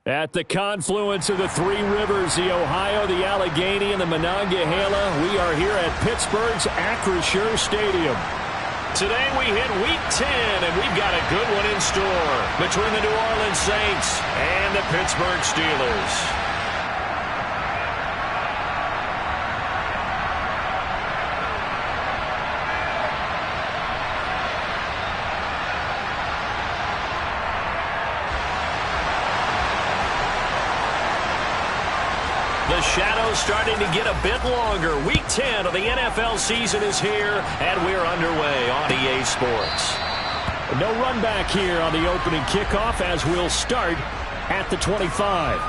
At the confluence of the three rivers, the Ohio, the Allegheny, and the Monongahela, we are here at Pittsburgh's Acrisure Stadium. Today we hit Week 10, and we've got a good one in store between the New Orleans Saints and the Pittsburgh Steelers. The shadow's starting to get a bit longer. Week 10 of the NFL season is here, and we're underway on EA Sports. No run back here on the opening kickoff as we'll start at the 25.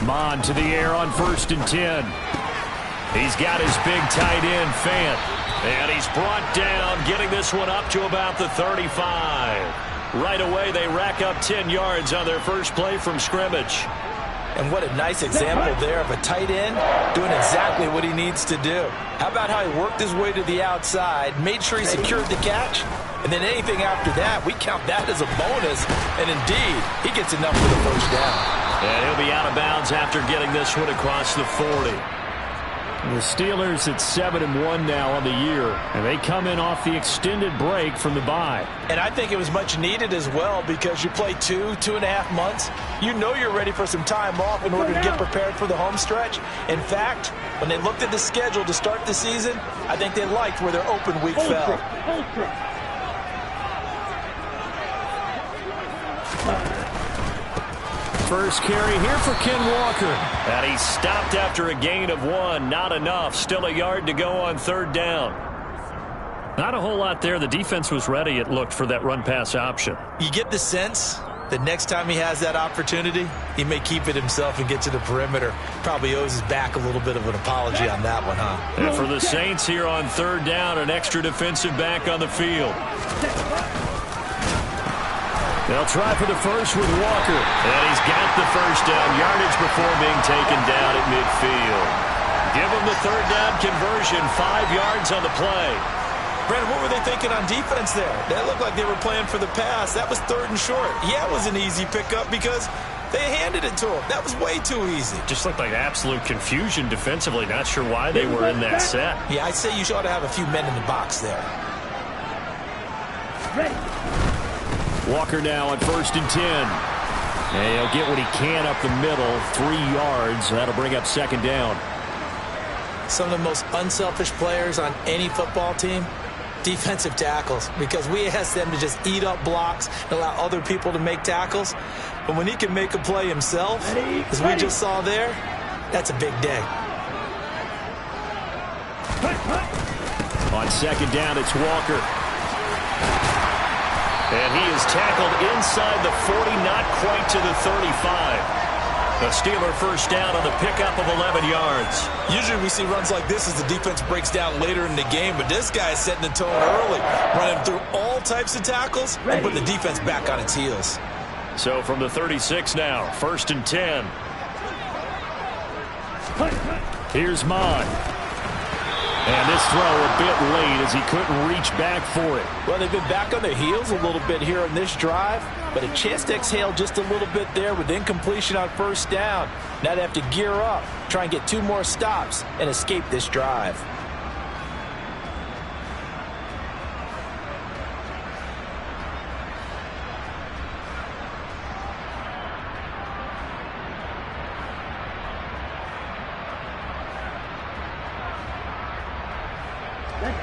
Mon to the air on 1st and 10. He's got his big tight end, Fant. And he's brought down, getting this one up to about the 35. Right away, they rack up 10 yards on their first play from scrimmage. And what a nice example there of a tight end doing exactly what he needs to do. How about how he worked his way to the outside, made sure he secured the catch, and then anything after that, we count that as a bonus. And indeed, he gets enough for the first down. And he'll be out of bounds after getting this one across the 40. The Steelers at 7-1 now on the year, and they come in off the extended break from the bye. And I think it was much needed as well because you play 2.5 months. You know you're ready for some time off in order to get prepared for the home stretch. In fact, when they looked at the schedule to start the season, I think they liked where their open week fell. First carry here for Ken Walker. And he stopped after a gain of 1. Not enough. Still a yard to go on 3rd down. Not a whole lot there. The defense was ready, it looked, for that run-pass option. You get the sense that next time he has that opportunity, he may keep it himself and get to the perimeter. Probably owes his back a little bit of an apology on that one, huh? And for the Saints here on 3rd down, an extra defensive back on the field. They'll try for the first with Walker. And he's got the first down yardage before being taken down at midfield. Give him the 3rd down conversion, 5 yards on the play. Brandon, what were they thinking on defense there? That looked like they were playing for the pass. That was 3rd and short. Yeah, it was an easy pickup because they handed it to him. That was way too easy. Just looked like absolute confusion defensively. Not sure why they were in that set. Yeah, I'd say you ought to have a few men in the box there. Ready. Walker now on 1st and 10. And he'll get what he can up the middle, 3 yards. That'll bring up 2nd down. Some of the most unselfish players on any football team, defensive tackles, because we ask them to just eat up blocks and allow other people to make tackles. But when he can make a play himself, as we just saw there, that's a big day. On 2nd down, it's Walker. And he is tackled inside the 40, not quite to the 35. The Steeler first down on the pickup of 11 yards. Usually we see runs like this as the defense breaks down later in the game, but this guy is setting the tone early, running through all types of tackles and putting the defense back on its heels. So from the 36 now, 1st and 10. Here's Mon. And this throw a bit late as he couldn't reach back for it. Well, they've been back on their heels a little bit here in this drive, but a chance to exhale just a little bit there with incompletion on 1st down. Now they have to gear up, try and get 2 more stops, and escape this drive.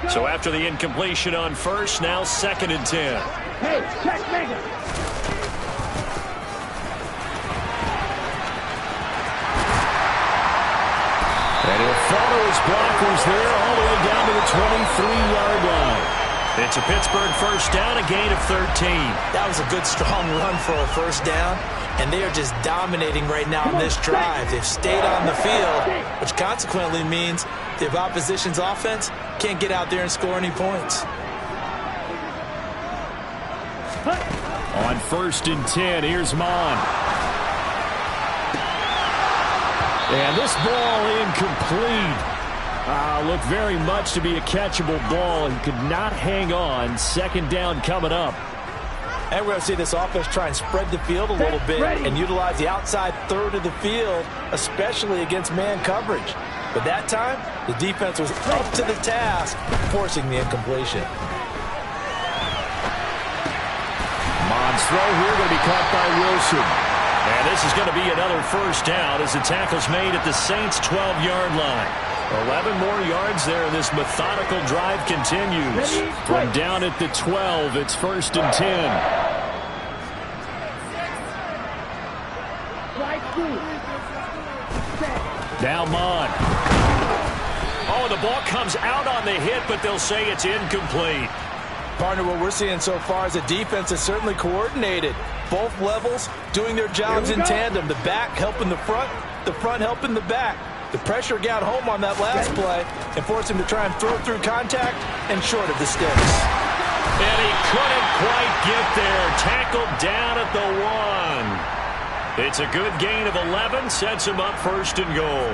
So after the incompletion on 1st, now 2nd and 10. Hey, check Mega. And he'll follow his blockers there all the way down to the 23-yard line. It's a Pittsburgh first down, a gain of 13. That was a good, strong run for a first down, and they are just dominating right now in this drive. They've stayed on the field, which consequently means the opposition's offense can't get out there and score any points. On 1st and 10, here's Mon. And this ball incomplete. Looked very much to be a catchable ball and could not hang on. 2nd down coming up. And we're going to see this offense try and spread the field a little bit and utilize the outside third of the field, especially against man coverage. But that time, the defense was up to the task, forcing the incompletion. Mon's throw here going to be caught by Wilson. And this is going to be another 1st down as the tackle's made at the Saints' 12-yard line. 11 more yards there, and this methodical drive continues. From down at the 12, it's 1st and 10. Now Mon. Oh, the ball comes out on the hit, but they'll say it's incomplete. Partner, what we're seeing so far is a defense that's certainly coordinated. Both levels doing their jobs in tandem. The back helping the front helping the back. The pressure got home on that last play and forced him to try and throw through contact and short of the sticks. And he couldn't quite get there. Tackled down at the 1. It's a good gain of 11. Sets him up 1st and goal.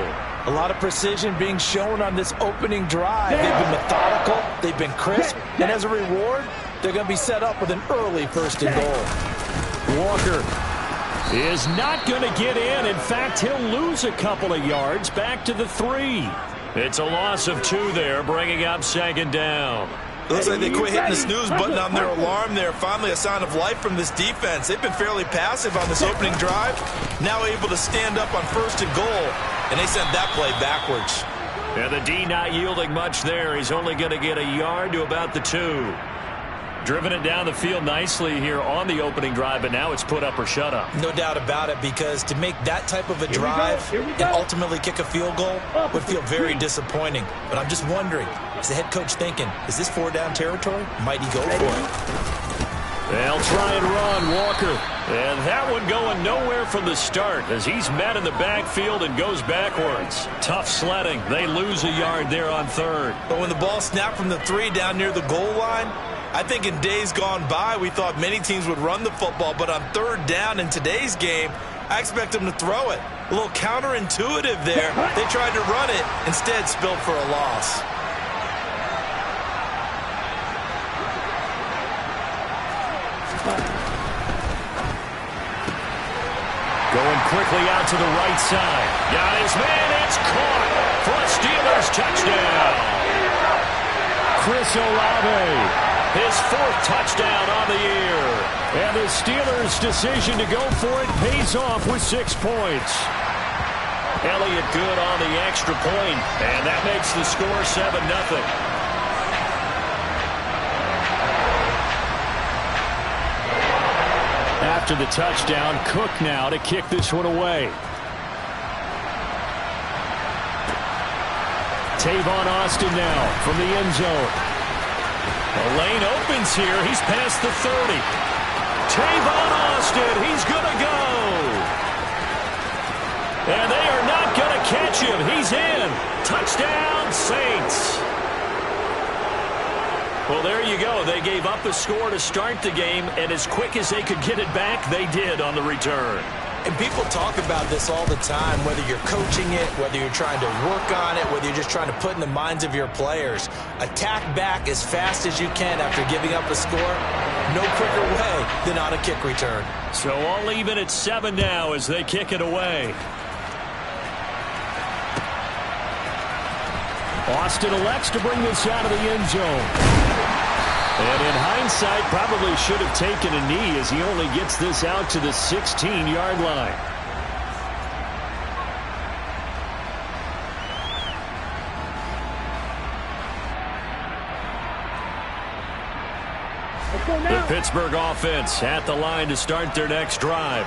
A lot of precision being shown on this opening drive. They've been methodical. They've been crisp. And as a reward, they're going to be set up with an early 1st and goal. Walker is not going to get in. In fact, he'll lose a couple of yards back to the 3. It's a loss of 2 there, bringing up 2nd down. Looks like they quit hitting the snooze button on their alarm there. Finally a sign of life from this defense. They've been fairly passive on this opening drive. Now able to stand up on 1st and goal, and they sent that play backwards. And the D not yielding much there. He's only going to get a yard to about the 2. Driven it down the field nicely here on the opening drive, but now it's put up or shut up. No doubt about it, because to make that type of a drive and ultimately kick a field goal would feel very disappointing. But I'm just wondering, is the head coach thinking, is this 4-down territory? Might he go for it? They'll try and run, Walker. And that one going nowhere from the start as he's met in the backfield and goes backwards. Tough sledding. They lose a yard there on 3rd. But when the ball snapped from the 3 down near the goal line, I think in days gone by, we thought many teams would run the football, but on 3rd down in today's game, I expect them to throw it. A little counterintuitive there. They tried to run it, instead spilled for a loss. Going quickly out to the right side. Got his man, it's caught for a Steelers touchdown. Chris Olave. His 4th touchdown on the year. And the Steelers' decision to go for it pays off with 6 points. Elliott good on the extra point, and that makes the score 7-0. After the touchdown, Cook now to kick this one away. Tavon Austin now from the end zone. The lane opens here. He's past the 30. Tavon Austin, he's going to go. And they are not going to catch him. He's in. Touchdown, Saints. Well, there you go. They gave up a score to start the game, and as quick as they could get it back, they did on the return. And people talk about this all the time, whether you're coaching it, whether you're trying to work on it, whether you're just trying to put in the minds of your players. Attack back as fast as you can after giving up a score. No quicker way than on a kick return. So all even at 7 now as they kick it away. Austin elects to bring this out of the end zone. And in hindsight, probably should have taken a knee as he only gets this out to the 16-yard line. The Pittsburgh offense at the line to start their next drive.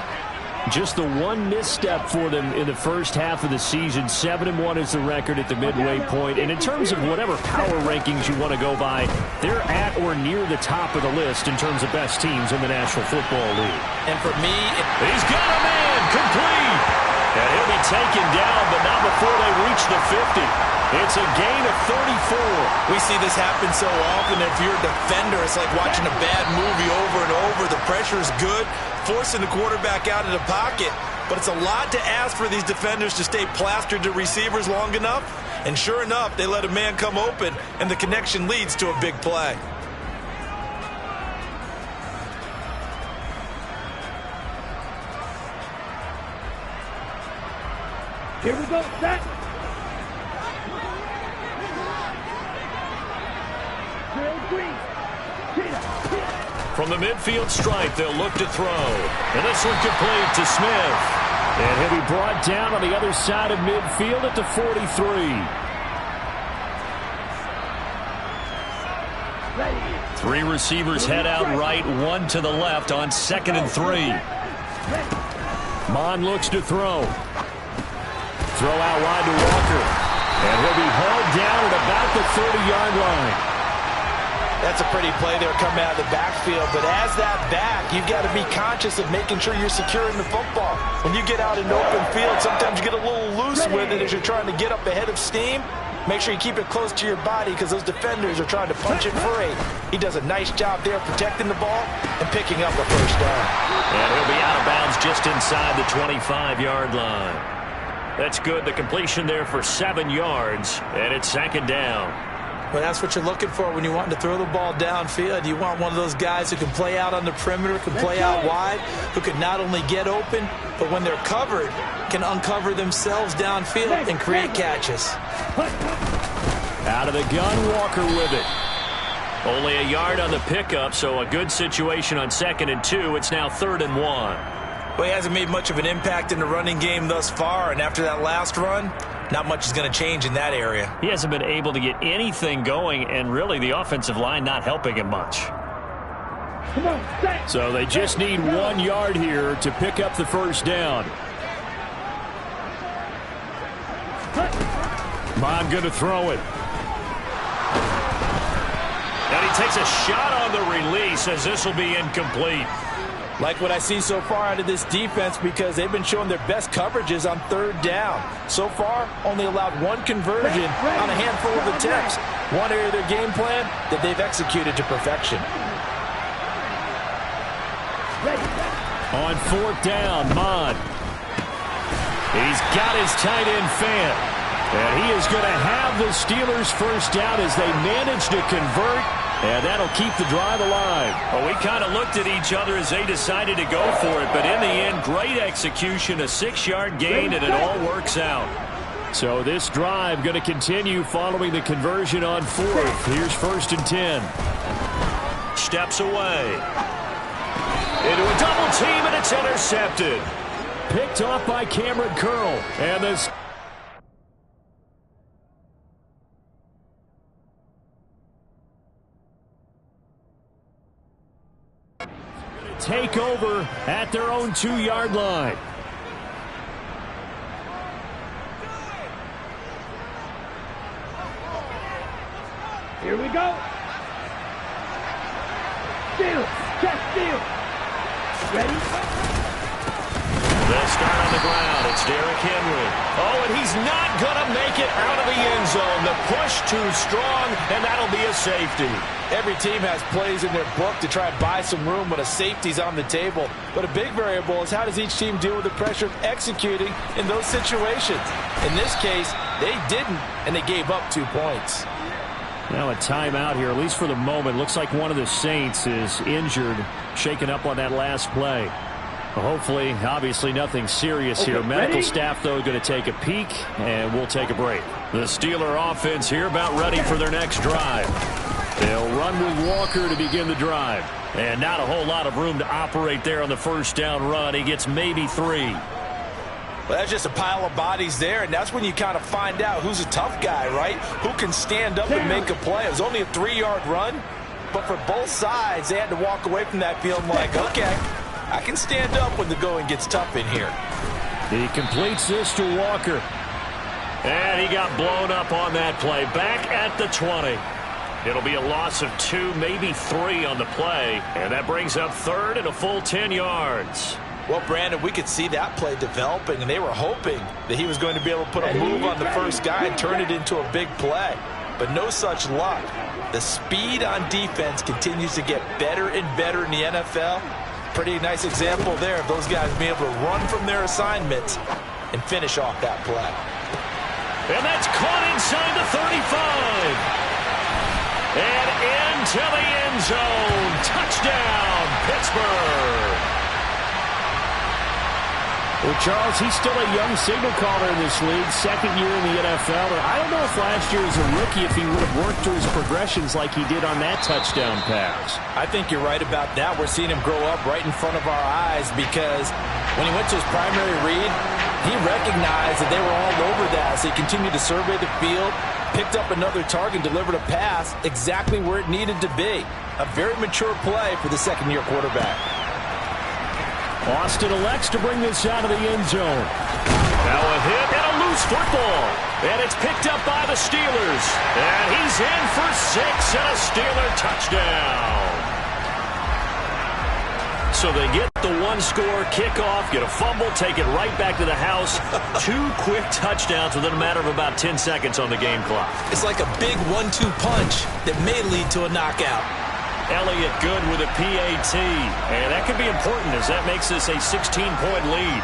Just the one misstep for them in the first half of the season. 7-1 is the record at the midway point. And in terms of whatever power rankings you want to go by, they're at or near the top of the list in terms of best teams in the National Football League. And for me, he's got a man complete. And he'll be taken down, but not before they reach the 50. It's a gain of 34. We see this happen so often. If you're a defender, it's like watching a bad movie over and over. The pressure is good, forcing the quarterback out of the pocket. But it's a lot to ask for these defenders to stay plastered to receivers long enough. And sure enough, they let a man come open, and the connection leads to a big play. Here we go, set. From the midfield stripe, they'll look to throw. And this one complete to Smith. And he'll be brought down on the other side of midfield at the 43. Three receivers head out right, one to the left on 2nd and 3. Mon looks to throw. Throw out wide to Walker. And he'll be hauled down at about the 30-yard line. That's a pretty play there coming out of the backfield. But as that back, you've got to be conscious of making sure you're securing the football. When you get out in open field, sometimes you get a little loose with it as you're trying to get up ahead of steam. Make sure you keep it close to your body because those defenders are trying to punch it free. He does a nice job there protecting the ball and picking up a first down. And he'll be out of bounds just inside the 25-yard line. That's good. The completion there for 7 yards, and it's 2nd down. Well, that's what you're looking for when you want to throw the ball downfield. You want one of those guys who can play out on the perimeter, can play out wide, who can not only get open, but when they're covered, can uncover themselves downfield and create catches. Out of the gun, Walker with it. Only a yard on the pickup, so a good situation on 2nd and 2. It's now 3rd and 1. Well, he hasn't made much of an impact in the running game thus far, and after that last run, not much is going to change in that area. He hasn't been able to get anything going, and really the offensive line not helping him much. So they just need 1 yard here to pick up the first down. Mon going to throw it. And he takes a shot on the release as this will be incomplete. Like what I see so far out of this defense because they've been showing their best coverages on 3rd down. So far, only allowed 1 conversion on a handful of attempts. One area of their game plan that they've executed to perfection. On 4th down, Mon. He's got his tight end fan. And he is going to have the Steelers first down as they manage to convert. And that'll keep the drive alive. Well, we kind of looked at each other as they decided to go for it. But in the end, great execution, a 6-yard gain, and it all works out. So this drive going to continue following the conversion on 4th. Here's 1st and 10. Steps away. Into a double team, and it's intercepted. Picked off by Cameron Curl. And this... take over at their own 2-yard line. Here we go. Steal. Check steal. Ready? They'll start on the ground. It's Derrick Henry. Oh, and he's not going to make it out of the end zone. The push too strong, and that'll be a safety. Every team has plays in their book to try and buy some room when a safety's on the table. But a big variable is how does each team deal with the pressure of executing in those situations. In this case, they didn't, and they gave up 2 points. Now a timeout here, at least for the moment. Looks like one of the Saints is injured, shaken up on that last play. Hopefully, obviously nothing serious here. Medical staff, though, going to take a peek, and we'll take a break. The Steeler offense here about ready for their next drive. They'll run with Walker to begin the drive. And not a whole lot of room to operate there on the first down run. He gets maybe 3. Well, that's just a pile of bodies there, and that's when you kind of find out who's a tough guy, right? Who can stand up and make a play. It was only a 3-yard run, but for both sides, they had to walk away from that field like, okay, I can stand up when the going gets tough in here. He completes this to Walker. And he got blown up on that play. Back at the 20. It'll be a loss of 2, maybe 3 on the play. And that brings up 3rd and a full 10 yards. Well, Brandon, we could see that play developing, and they were hoping that he was going to be able to put a move on the first guy and turn it into a big play. But no such luck. The speed on defense continues to get better and better in the NFL. Pretty nice example there of those guys being able to run from their assignments and finish off that play. And that's caught inside the 35. And into the end zone. Touchdown, Pittsburgh. Well, Charles, he's still a young signal caller in this league, second year in the NFL. And I don't know if last year as a rookie if he would have worked through his progressions like he did on that touchdown pass. I think you're right about that. We're seeing him grow up right in front of our eyes because when he went to his primary read, he recognized that they were all over that. So he continued to survey the field, picked up another target, delivered a pass exactly where it needed to be. A very mature play for the second-year quarterback. Austin elects to bring this out of the end zone. Now a hit and a loose football. And it's picked up by the Steelers. And he's in for 6 and a Steeler touchdown. So they get the one-score kickoff, get a fumble, take it right back to the house. 2 quick touchdowns within a matter of about 10 seconds on the game clock. It's like a big 1-2 punch that may lead to a knockout. Elliott good with a PAT. And that could be important as that makes this a 16-point lead.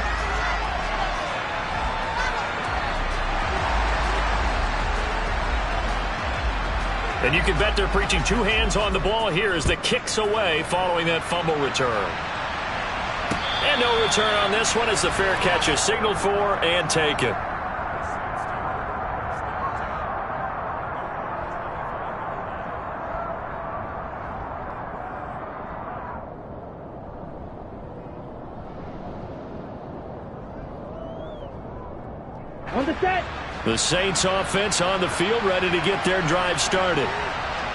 And you can bet they're preaching 2 hands on the ball here as the kick's away following that fumble return. And no return on this one as the fair catch is signaled for and taken. On the set. The Saints offense on the field ready to get their drive started.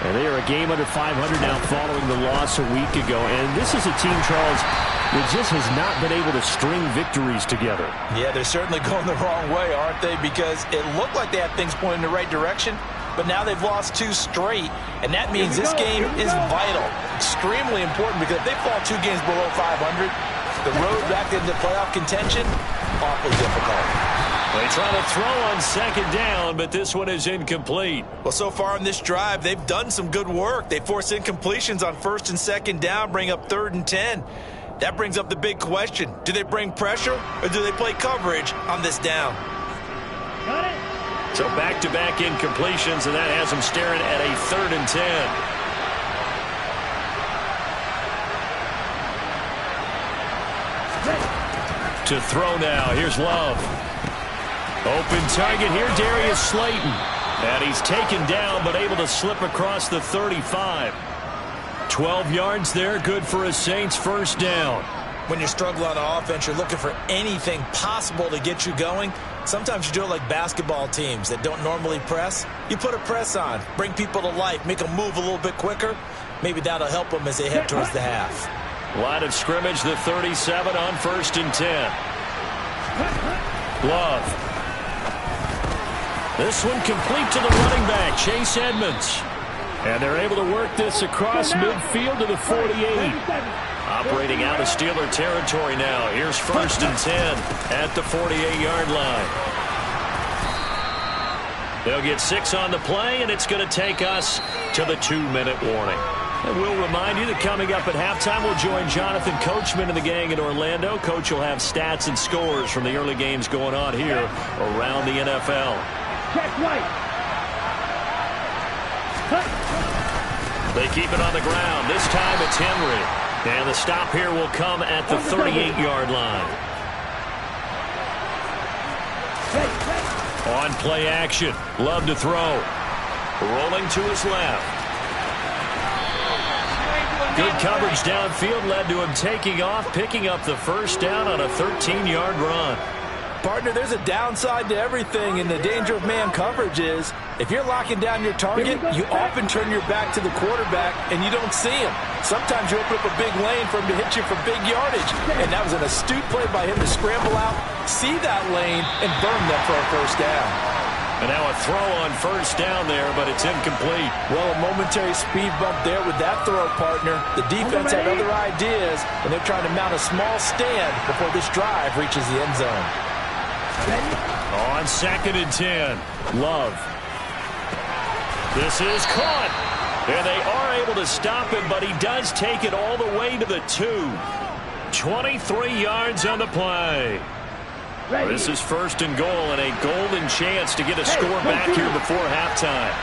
And they are a game under 500 now following the loss a week ago. And this is a team, Charles, that just has not been able to string victories together. Yeah, they're certainly going the wrong way, aren't they? Because it looked like they had things pointing in the right direction, but now they've lost 2 straight. And that means this game is vital, extremely important, because if they fall 2 games below 500, the road back into playoff contention, awfully difficult. They try to throw on second down, but this one is incomplete. Well, so far on this drive, they've done some good work. They force incompletions on first and second down, bring up 3rd and 10. That brings up the big question. Do they bring pressure or do they play coverage on this down? Got it. So back-to-back incompletions, and that has them staring at a 3rd and 10. To throw now. Here's Love. Open target here, Darius Slayton. And he's taken down, but able to slip across the 35. 12 yards there, good for a Saints first down. When you're struggling on offense, you're looking for anything possible to get you going. Sometimes you do it like basketball teams that don't normally press. You put a press on, bring people to life, make them move a little bit quicker. Maybe that'll help them as they head towards the half. Line of scrimmage, the 37 on 1st and 10. Love. This one complete to the running back, Chase Edmonds. And they're able to work this across midfield to the 48. Operating out of Steeler territory now. Here's 1st and 10 at the 48-yard line. They'll get 6 on the play, and it's going to take us to the 2-minute warning. And we'll remind you that coming up at halftime, we'll join Jonathan Coachman and the gang in Orlando. Coach will have stats and scores from the early games going on here around the NFL. Check right. They keep it on the ground. This time it's Henry. And the stop here will come at the 38-yard line. On play action. Love to throw. Rolling to his left. Good coverage downfield led to him taking off, picking up the first down on a 13-yard run. Partner, there's a downside to everything, and the danger of man coverage is if you're locking down your target, you often turn your back to the quarterback and you don't see him. Sometimes you open up a big lane for him to hit you for big yardage, and that was an astute play by him to scramble out, see that lane, and burn them for a first down. And now a throw on first down there, but it's incomplete. Well, a momentary speed bump there with that throw, partner. The defense had other ideas, and they're trying to mount a small stand before this drive reaches the end zone. On 2nd and 10, Love. This is caught. And they are able to stop him, but he does take it all the way to the 2. 23 yards on the play. This is 1st and goal and a golden chance to get a score back here before halftime.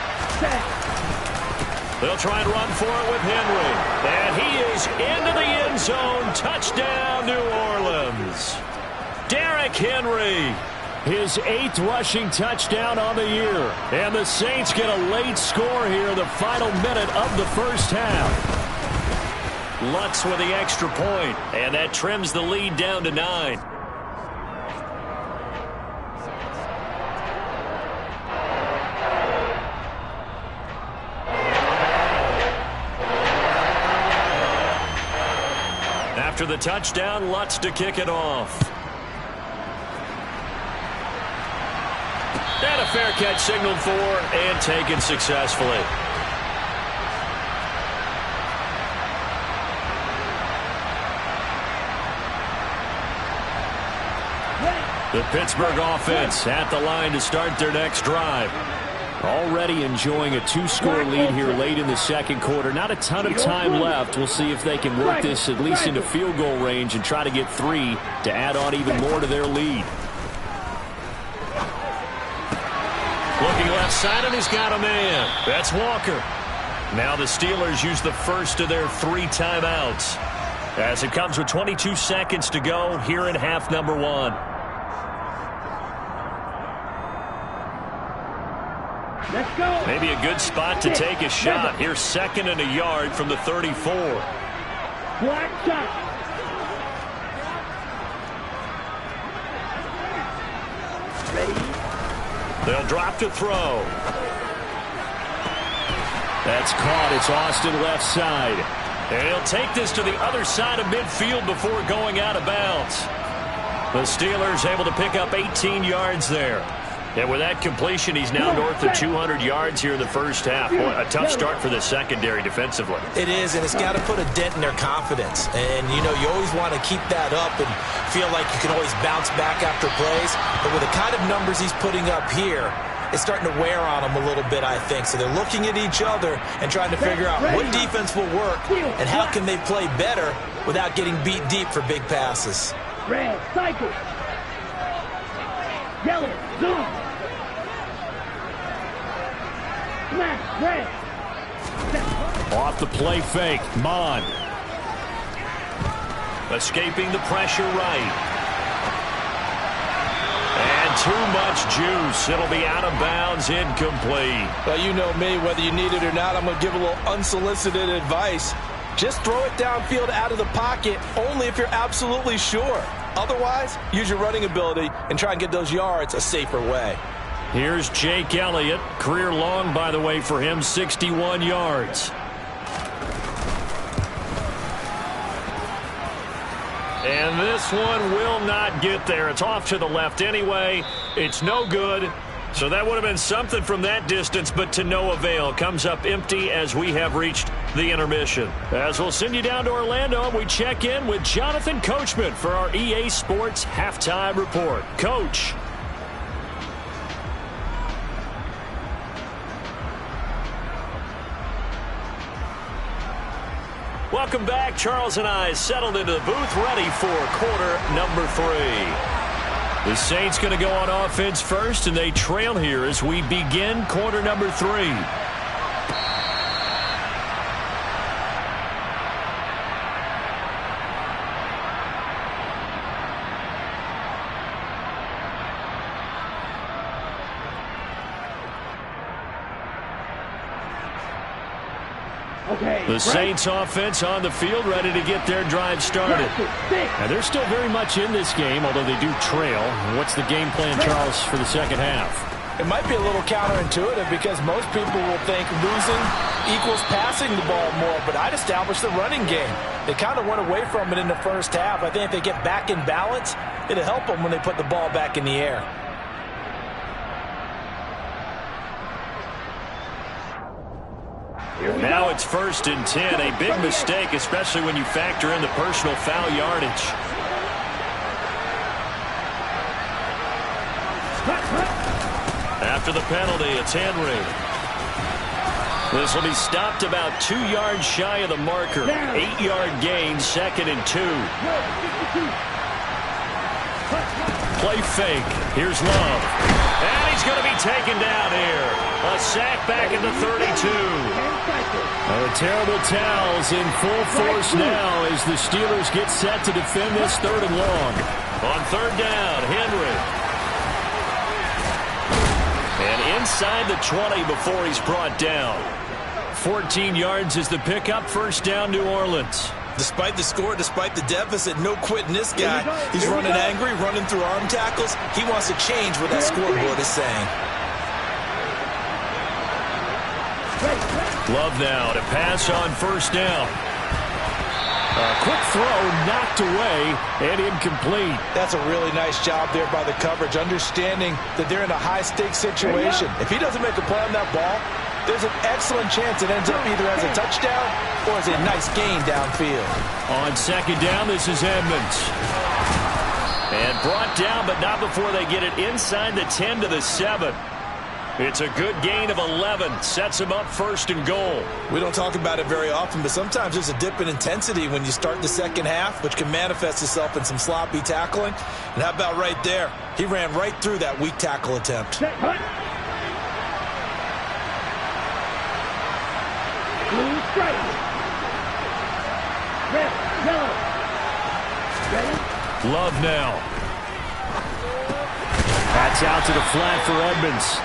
They'll try and run for it with Henry. And he is into the end zone. Touchdown, New Orleans. Derrick Henry. His 8th rushing touchdown on the year. And the Saints get a late score here in the final minute of the first half. Lutz with the extra point, and that trims the lead down to 9. After the touchdown, Lutz to kick it off. And a fair catch signaled for and taken successfully. The Pittsburgh offense at the line to start their next drive. Already enjoying a 2-score lead here late in the second quarter. Not a ton of time left. We'll see if they can work this at least into field goal range and try to get 3 to add on even more to their lead. Looking left side, and he's got a man. That's Walker. Now the Steelers use the first of their 3 timeouts as it comes with 22 seconds to go here in half number 1. Let's go. Maybe a good spot to take a shot. Here's 2nd and a yard from the 34. Black shot. Ready. They'll drop to throw. That's caught. It's Austin left side. And he'll take this to the other side of midfield before going out of bounds. The Steelers able to pick up 18 yards there. And with that completion, he's now north of 200 yards here in the first half. Boy, a tough start for the secondary defensively. It is, and it's got to put a dent in their confidence. And, you know, you always want to keep that up and feel like you can always bounce back after plays. But with the kind of numbers he's putting up here, it's starting to wear on them a little bit, I think. So they're looking at each other and trying to figure out what defense will work and how can they play better without getting beat deep for big passes. Red, cycle. Yellow, zoom. Smash, red. Off the play fake. Mon. Escaping the pressure right. And too much juice. It'll be out of bounds, incomplete. Well, you know me, whether you need it or not, I'm going to give a little unsolicited advice. Just throw it downfield out of the pocket only if you're absolutely sure. Otherwise, use your running ability and try and get those yards a safer way. Here's Jake Elliott. Career long, by the way, for him, 61 yards. And this one will not get there. It's off to the left anyway. It's no good. So that would have been something from that distance, but to no avail. Comes up empty as we have reached the intermission. As we'll send you down to Orlando, and we check in with Jonathan Coachman for our EA Sports Halftime Report. Coach. Welcome back. Charles and I settled into the booth, ready for quarter number 3. The Saints going to go on offense first, and they trail here as we begin quarter number 3. The Saints offense on the field, ready to get their drive started. And they're still very much in this game, although they do trail. What's the game plan, Charles, for the second half? It might be a little counterintuitive because most people will think losing equals passing the ball more, but I'd establish the running game. They kind of went away from it in the first half. I think if they get back in balance, it'll help them when they put the ball back in the air. Now it's 1st and 10. A big mistake, especially when you factor in the personal foul yardage. After the penalty, it's Henry. This will be stopped about 2 yards shy of the marker. 8-yard gain, 2nd and 2. Play fake. Here's Love. And he's going to be taken down here. A sack back at the 32. The terrible towels in full force now as the Steelers get set to defend this 3rd and long. On 3rd down, Henry. And inside the 20 before he's brought down. 14 yards is the pickup. 1st down, New Orleans. Despite the score, despite the deficit, no quitting this guy. He's running angry, running through arm tackles. He wants to change what that scoreboard is saying. Love now to pass on 1st down. A quick throw knocked away and incomplete. That's a really nice job there by the coverage, understanding that they're in a high-stakes situation. If he doesn't make a play on that ball, there's an excellent chance it ends up either as a touchdown or as a nice gain downfield. On 2nd down, this is Edmonds. And brought down, but not before they get it inside the 10 to the 7. It's a good gain of 11. Sets him up 1st and goal. We don't talk about it very often, but sometimes there's a dip in intensity when you start the 2nd half, which can manifest itself in some sloppy tackling. And how about right there? He ran right through that weak tackle attempt. Blue stripe. Red, yellow. Ready? Love now. That's out to the flat for Edmonds.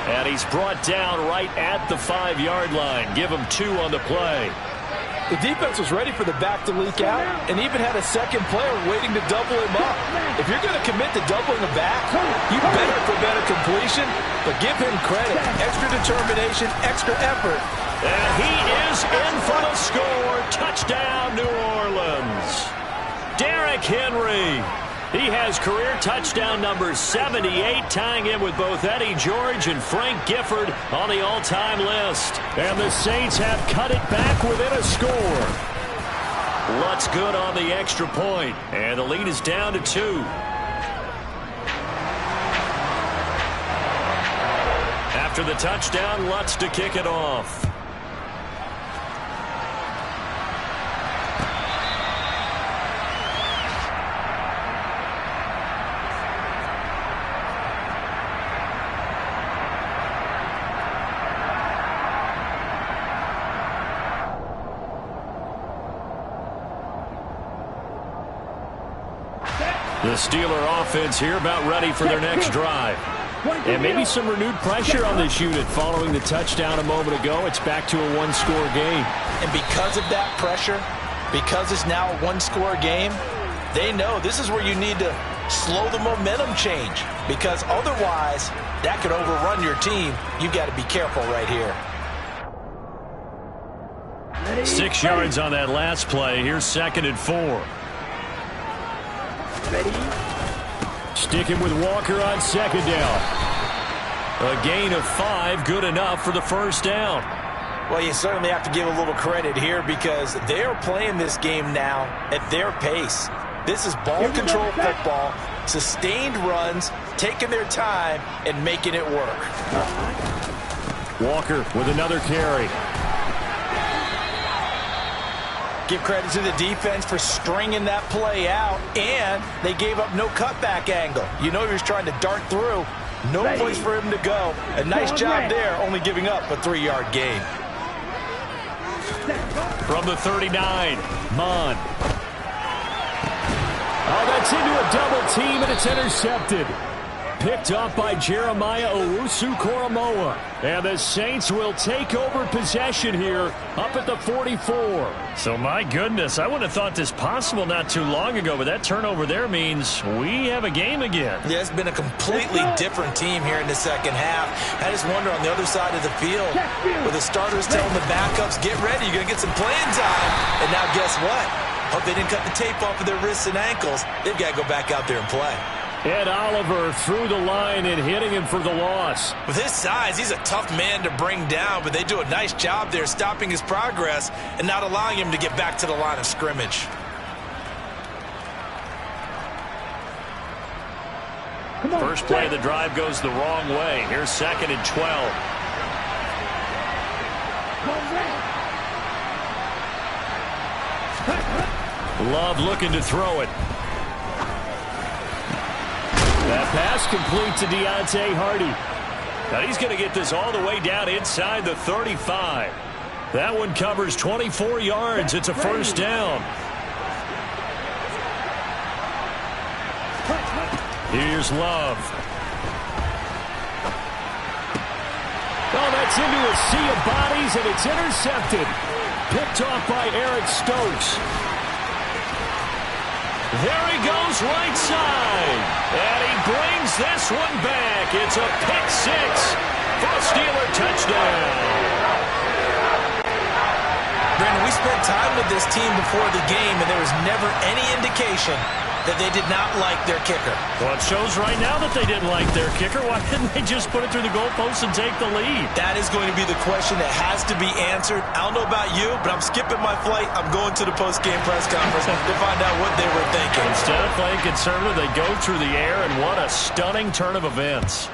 And he's brought down right at the 5-yard line. Give him 2 on the play. The defense was ready for the back to leak out and even had a second player waiting to double him up. If you're going to commit to doubling a back, you better prevent a completion, but give him credit. Extra determination, extra effort. And he is in for the score. Touchdown, New Orleans. Derrick Henry. He has career touchdown number 78, tying him with both Eddie George and Frank Gifford on the all-time list. And the Saints have cut it back within a score. Lutz good on the extra point, and the lead is down to 2. After the touchdown, Lutz to kick it off. The Steeler offense here about ready for their next drive. And maybe some renewed pressure on this unit following the touchdown a moment ago. It's back to a 1-score game. And because of that pressure, because it's now a 1-score game, they know this is where you need to slow the momentum change. Because otherwise, that could overrun your team. You've got to be careful right here. 6 yards on that last play. Here's 2nd and 4. Ready? Sticking with Walker on 2nd down. A gain of 5, good enough for the 1st down. Well, you certainly have to give a little credit here because they're playing this game now at their pace. This is ball control football, sustained runs, taking their time, and making it work. Walker with another carry. Give credit to the defense for stringing that play out, and they gave up no cutback angle. You know he was trying to dart through. No place for him to go. A nice job there, only giving up a 3-yard gain. From the 39, Mon. Oh, that's into a double team, and it's intercepted. Picked up by Jeremiah Owusu-Koramoah. And the Saints will take over possession here up at the 44. So, my goodness, I wouldn't have thought this possible not too long ago, but that turnover there means we have a game again. Yeah, it's been a completely different team here in the 2nd half. I just wonder on the other side of the field, with the starters telling the backups, get ready, you're going to get some playing time. And now guess what? Hope they didn't cut the tape off of their wrists and ankles. They've got to go back out there and play. Ed Oliver through the line and hitting him for the loss. With his size, he's a tough man to bring down, but they do a nice job there stopping his progress and not allowing him to get back to the line of scrimmage. First play of the drive goes the wrong way. Here's 2nd and 12. Love looking to throw it. That pass complete to Deontay Hardy. Now he's going to get this all the way down inside the 35. That one covers 24 yards. It's a first down. Here's Love. Oh, that's into a sea of bodies, and it's intercepted. Picked off by Eric Stokes. There he goes right side. And he brings this one back. It's a pick 6 for a Steeler touchdown. Brandon, we spent time with this team before the game, and there was never any indication that they did not like their kicker. Well, it shows right now that they didn't like their kicker. Why didn't they just put it through the goalpost and take the lead? That is going to be the question that has to be answered. I don't know about you, but I'm skipping my flight. I'm going to the post-game press conference to find out what they were thinking. Instead of playing conservative, they go through the air, and what a stunning turn of events.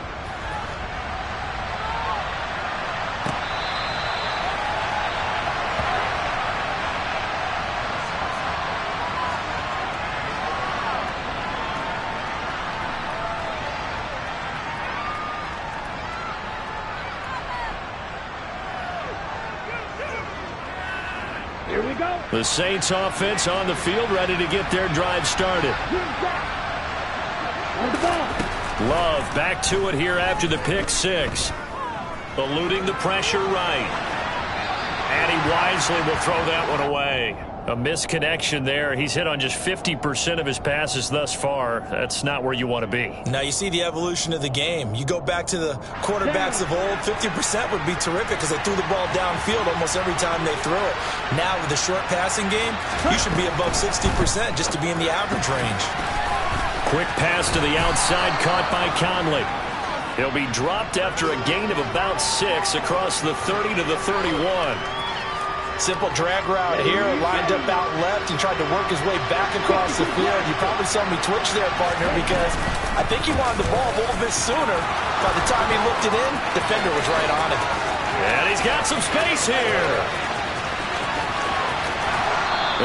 The Saints offense on the field, ready to get their drive started. Love back to it here after the pick 6. Eluding the pressure right. And he wisely will throw that one away. A misconnection there. He's hit on just 50% of his passes thus far. That's not where you want to be. Now you see the evolution of the game. You go back to the quarterbacks of old, 50% would be terrific because they threw the ball downfield almost every time they threw it. Now with the short passing game, you should be above 60% just to be in the average range. Quick pass to the outside, caught by Conley. He'll be dropped after a gain of about 6 across the 30 to the 31. Simple drag route here, lined up out left and tried to work his way back across the field. You probably saw me twitch there, partner, because I think he wanted the ball a little bit sooner. By the time he looked it in, defender was right on it. And he's got some space here.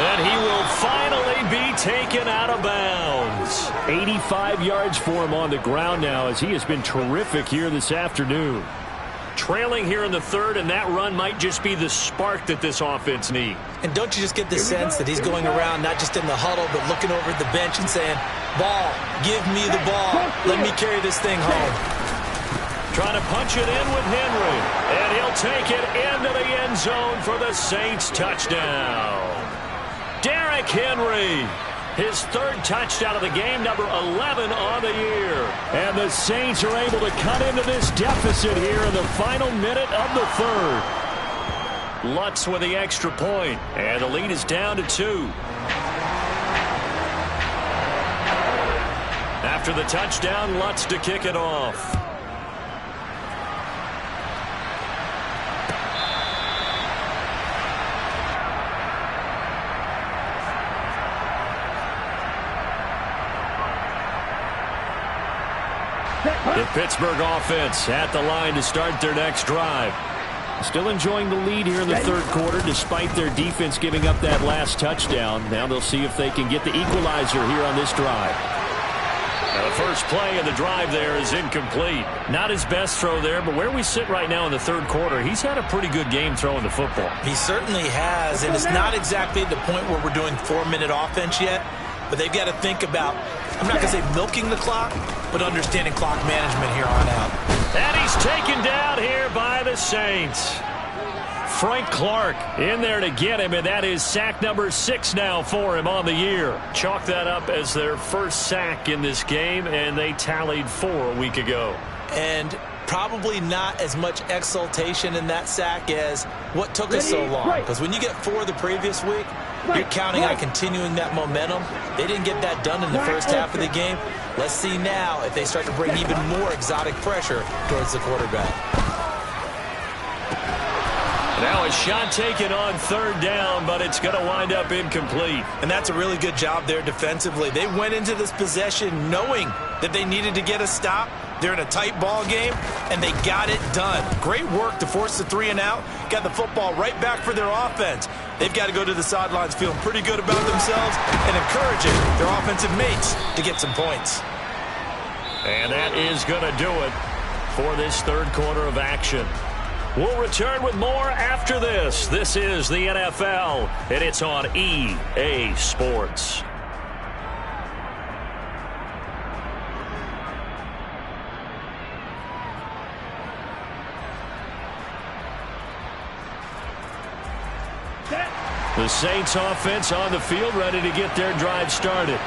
And he will finally be taken out of bounds. 85 yards for him on the ground now, as he has been terrific here this afternoon. Trailing here in the 3rd, and that run might just be the spark that this offense needs. And don't you just get the sense that he's going around not just in the huddle, but looking over at the bench and saying, ball, give me the ball. Let me carry this thing home. Trying to punch it in with Henry. And he'll take it into the end zone for the Saints touchdown. Derrick Henry. His 3rd touchdown of the game, number 11 on the year. And the Saints are able to cut into this deficit here in the final minute of the 3rd. Lutz with the extra point, and the lead is down to 2. After the touchdown, Lutz to kick it off. The Pittsburgh offense at the line to start their next drive. Still enjoying the lead here in the 3rd quarter despite their defense giving up that last touchdown. Now they'll see if they can get the equalizer here on this drive. Now the first play of the drive there is incomplete. Not his best throw there, but where we sit right now in the 3rd quarter, he's had a pretty good game throwing the football. He certainly has, and it's not exactly the point where we're doing 4-minute offense yet. But they've got to think about, I'm not going to say milking the clock, but understanding clock management here on out. And he's taken down here by the Saints. Frank Clark in there to get him, and that is sack number 6 now for him on the year. Chalk that up as their first sack in this game, and they tallied 4 a week ago. And probably not as much exultation in that sack as what took us so long. Because when you get 4 the previous week, You're counting on continuing that momentum. They didn't get that done in the first half of the game. Let's see now if they start to bring even more exotic pressure towards the quarterback. Now a shot taken on third down, but it's going to wind up incomplete. And that's a really good job there defensively. They went into this possession knowing that they needed to get a stop. They're in a tight ball game, and they got it done. Great work to force the 3 and out. Got the football right back for their offense. They've got to go to the sidelines feeling pretty good about themselves and encouraging their offensive mates to get some points. And that is going to do it for this third quarter of action. We'll return with more after this. This is the NFL, and it's on EA Sports. The Saints offense on the field, ready to get their drive started.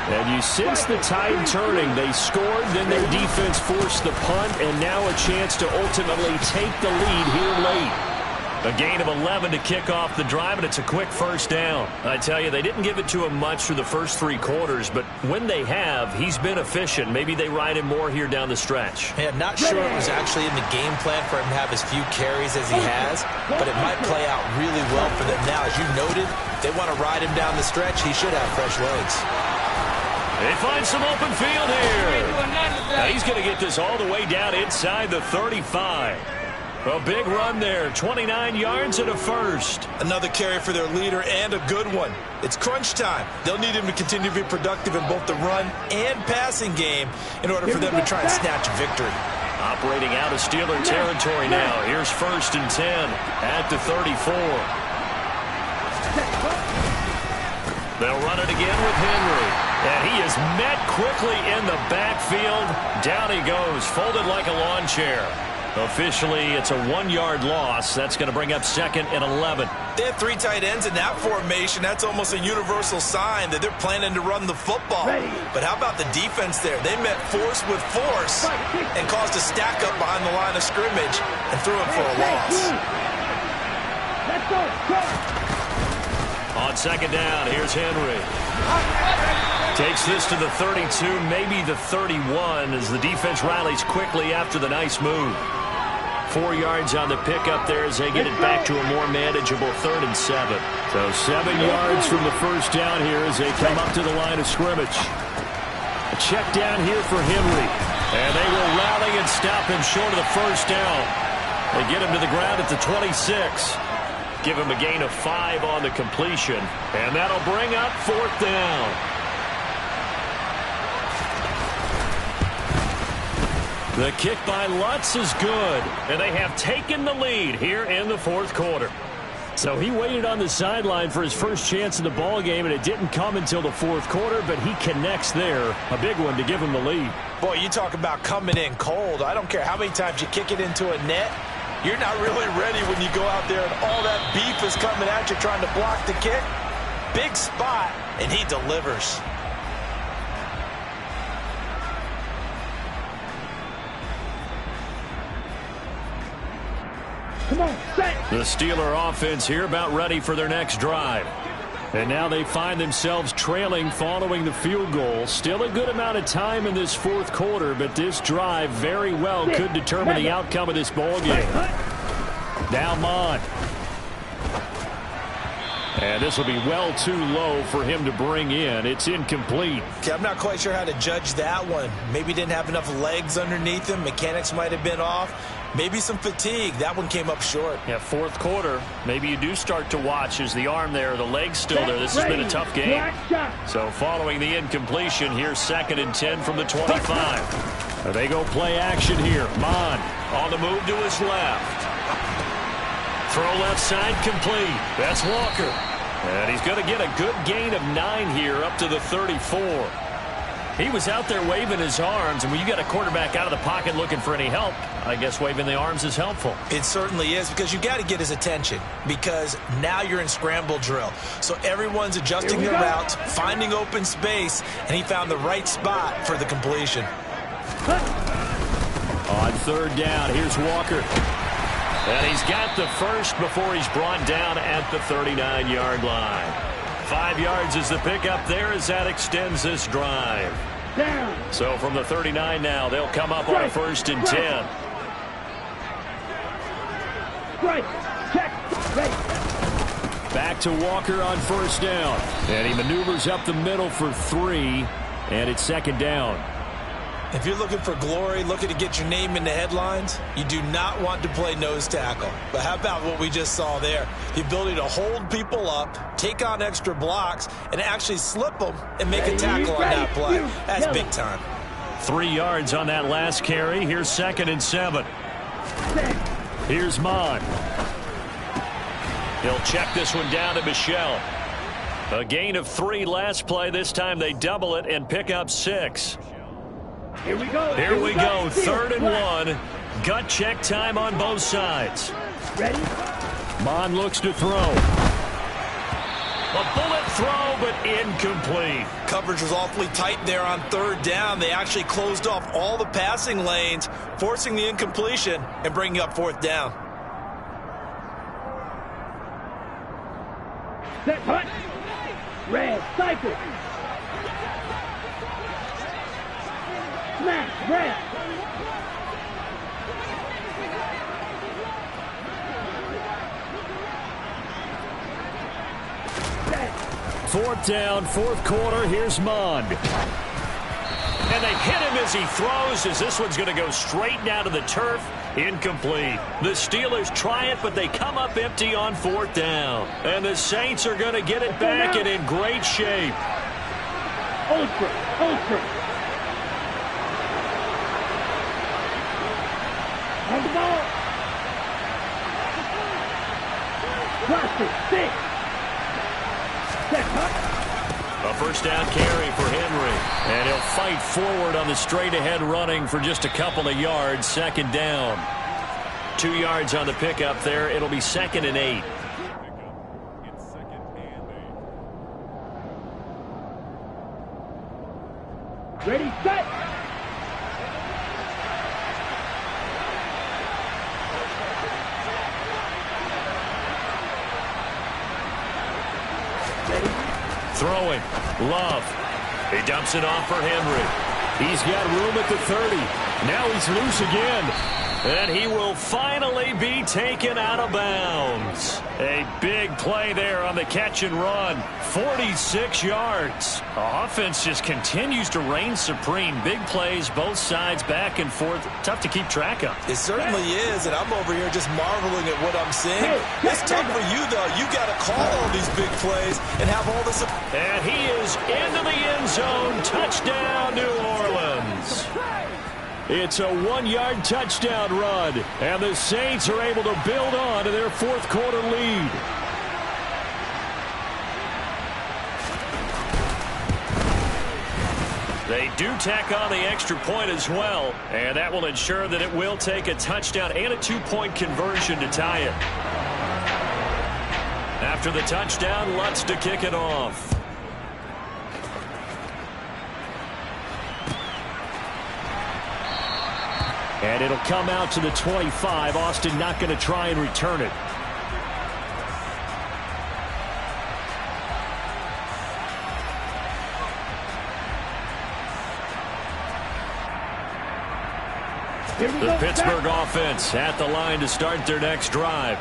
And you sense the tide turning. They scored, then their defense forced the punt, and now a chance to ultimately take the lead here late. A gain of 11 to kick off the drive, and it's a quick first down. I tell you, they didn't give it to him much through the first 3 quarters, but when they have, he's been efficient. Maybe they ride him more here down the stretch. Yeah, not sure it was actually in the game plan for him to have as few carries as he has, but it might play out really well for them now. As you noted, they want to ride him down the stretch. He should have fresh legs. They find some open field here. Now he's going to get this all the way down inside the 35. A big run there, 29 yards and a first. Another carry for their leader and a good one. It's crunch time. They'll need him to continue to be productive in both the run and passing game in order for them to try and snatch a victory. Operating out of Steeler territory now. Here's 1st and 10 at the 34. They'll run it again with Henry. And he is met quickly in the backfield. Down he goes, folded like a lawn chair. Officially, it's a 1-yard loss. That's going to bring up 2nd and 11. They have 3 tight ends in that formation. That's almost a universal sign that they're planning to run the football. But how about the defense there? They met force with force and caused a stack up behind the line of scrimmage and threw him for a loss. On 2nd down, here's Henry. Takes this to the 32, maybe the 31, as the defense rallies quickly after the nice move. 4 yards on the pickup there as they get it back to a more manageable 3rd and 7. So 7 yards from the first down here as they come up to the line of scrimmage. A check down here for Henry. And they will rally and stop him short of the first down. They get him to the ground at the 26. Give him a gain of 5 on the completion. And that'll bring up 4th down. The kick by Lutz is good, and they have taken the lead here in the 4th quarter. So he waited on the sideline for his first chance in the ball game, and it didn't come until the 4th quarter, but he connects there. A big one to give him the lead. Boy, you talk about coming in cold. I don't care how many times you kick it into a net. You're not really ready when you go out there and all that beef is coming at you trying to block the kick. Big spot, and he delivers. The Steeler offense here about ready for their next drive. And now they find themselves trailing following the field goal. Still a good amount of time in this 4th quarter, but this drive very well could determine the outcome of this ball game. Now Mond. And this will be well too low for him to bring in. It's incomplete. Okay, I'm not quite sure how to judge that one. Maybe didn't have enough legs underneath him. Mechanics might have been off. Maybe some fatigue. That one came up short. Yeah, 4th quarter. Maybe you do start to watch as the arm there, the leg's still there. This has been a tough game. So following the incompletion, here's 2nd and 10 from the 25. They go play action here. Mond on the move to his left. Throw left side complete. That's Walker. And he's going to get a good gain of 9 here up to the 34. He was out there waving his arms, and when you got a quarterback out of the pocket looking for any help, I guess waving the arms is helpful. It certainly is, because you got to get his attention, because now you're in scramble drill. So everyone's adjusting their routes, finding open space, and he found the right spot for the completion. On 3rd down, here's Walker. And he's got the first before he's brought down at the 39-yard line. 5 yards is the pickup there as that extends this drive. Down. So from the 39 now, they'll come up on a 1st and 10. Strike. Check. Ready. Back to Walker on 1st down. And he maneuvers up the middle for 3. And it's 2nd down. If you're looking for glory, looking to get your name in the headlines, you do not want to play nose tackle. But how about what we just saw there? The ability to hold people up, take on extra blocks, and actually slip them and make a tackle on that play. That's big time. 3 yards on that last carry. Here's 2nd and 7. Here's Mon. He'll check this one down to Michelle. A gain of 3 last play. This time they double it and pick up 6. Here we go. Here we go. 3rd and 1. Gut check time on both sides. Ready? Mon looks to throw. A bullet throw, but incomplete. Coverage was awfully tight there on 3rd down. They actually closed off all the passing lanes, forcing the incompletion and bringing up 4th down. Set punt. Red. Cycle. Smash. Red. Set. 4th down, 4th quarter. Here's Mon. And they hit him as he throws, as this one's going to go straight down to the turf. Incomplete. The Steelers try it, but they come up empty on 4th down. And the Saints are going to get it back and in great shape. Ultra. Ultra. On the ball. Cluster. 6. Set punt. A 1st down carry for Henry. And he'll fight forward on the straight-ahead running for just a couple of yards. 2nd down. 2 yards on the pickup there. It'll be 2nd and 8. Ready, set. Throwing. Love. He dumps it off for Henry. He's got room at the 30. Now he's loose again. And he will finally be taken out of bounds. A big play there on the catch and run. 46 yards. The offense just continues to reign supreme. Big plays, both sides, back and forth. Tough to keep track of. It certainly is, and I'm over here just marveling at what I'm seeing. It's tough for you, though. You got to call all these big plays and have all this. And he is into the end zone. Touchdown, New Orleans. It's a 1-yard touchdown run, and the Saints are able to build on to their 4th quarter lead. They do tack on the extra point as well, and that will ensure that it will take a touchdown and a 2-point conversion to tie it. After the touchdown, Lutz to kick it off. And it'll come out to the 25. Austin not going to try and return it. The Pittsburgh offense at the line to start their next drive.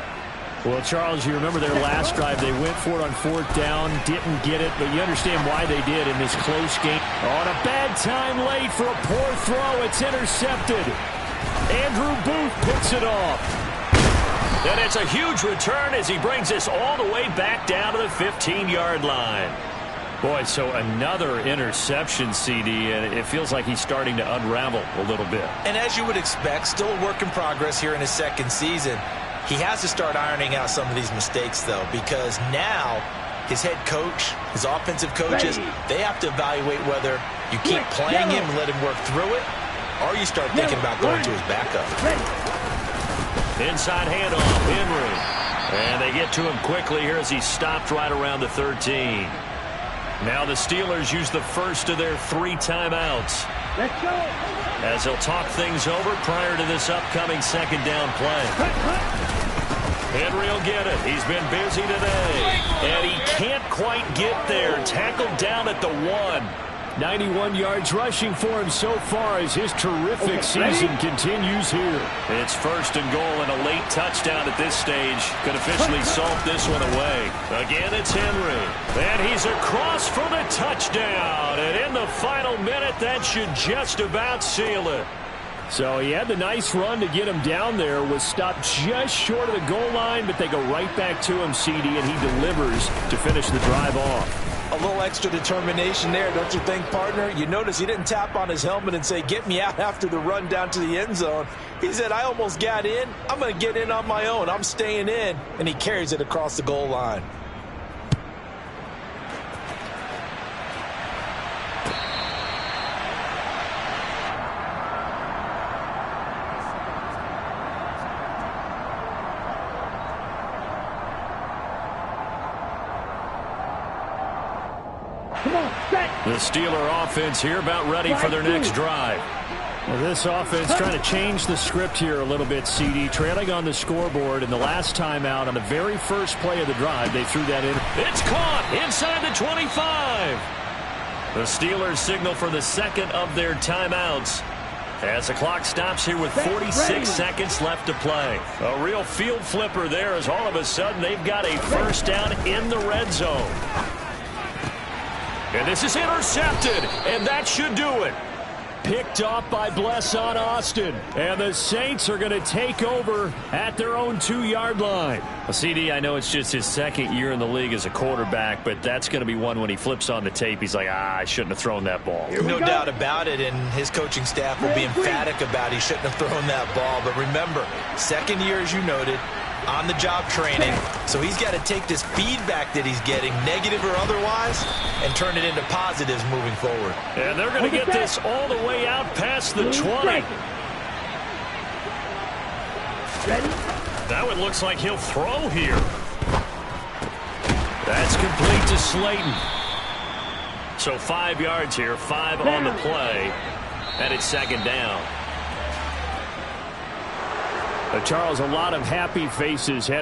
Well, Charles, you remember their last drive. They went for it on 4th down, didn't get it, but you understand why they did in this close game. On a bad time late for a poor throw. It's intercepted. Andrew Booth picks it off. And it's a huge return as he brings this all the way back down to the 15-yard line. Boy, so another interception, CD, and it feels like he's starting to unravel a little bit. And as you would expect, still a work in progress here in his 2nd season. He has to start ironing out some of these mistakes, though, because now his head coach, his offensive coaches, they have to evaluate whether you keep playing him and let him work through it, or you start thinking about going to his backup. Inside handoff, Henry. And they get to him quickly here as he stopped right around the 13. Now the Steelers use the first of their 3 timeouts. Let's go. As they'll talk things over prior to this upcoming 2nd down play. Henry will get it. He's been busy today. And he can't quite get there. Tackled down at the 1. 91 yards rushing for him so far as his terrific season continues here. It's 1st and goal and a late touchdown at this stage. Could officially salt this one away. Again, it's Henry. And he's across for the touchdown. And in the final minute, that should just about seal it. So he had the nice run to get him down there, was stopped just short of the goal line, but they go right back to him, CD, and he delivers to finish the drive off. A little extra determination there, don't you think, partner? You notice he didn't tap on his helmet and say, get me out after the run down to the end zone. He said, I almost got in. I'm going to get in on my own. I'm staying in. And he carries it across the goal line. The Steeler offense here about ready for their next drive. Well, this offense trying to change the script here a little bit, CD. Trailing on the scoreboard, and the last time out on the very first play of the drive, they threw that in. It's caught inside the 25. The Steelers signal for the second of their timeouts as the clock stops here with 46 seconds left to play. A real field flipper there as all of a sudden they've got a first down in the red zone. And this is intercepted, and that should do it. Picked off by Bless on Austin. And the Saints are going to take over at their own 2-yard line. Well, CD, I know it's just his second year in the league as a quarterback, but that's going to be one when he flips on the tape. He's like, I shouldn't have thrown that ball. No doubt about it, and his coaching staff will be emphatic about he shouldn't have thrown that ball. But remember, second year, as you noted, on-the-job training. So he's got to take this feedback that he's getting, negative or otherwise, and turn it into positives moving forward. And they're going to get this all the way out past the 20. Now it looks like he'll throw here. That's complete to Slayton. So 5 yards here, 5 on the play, and it's second down. Charles, a lot of happy faces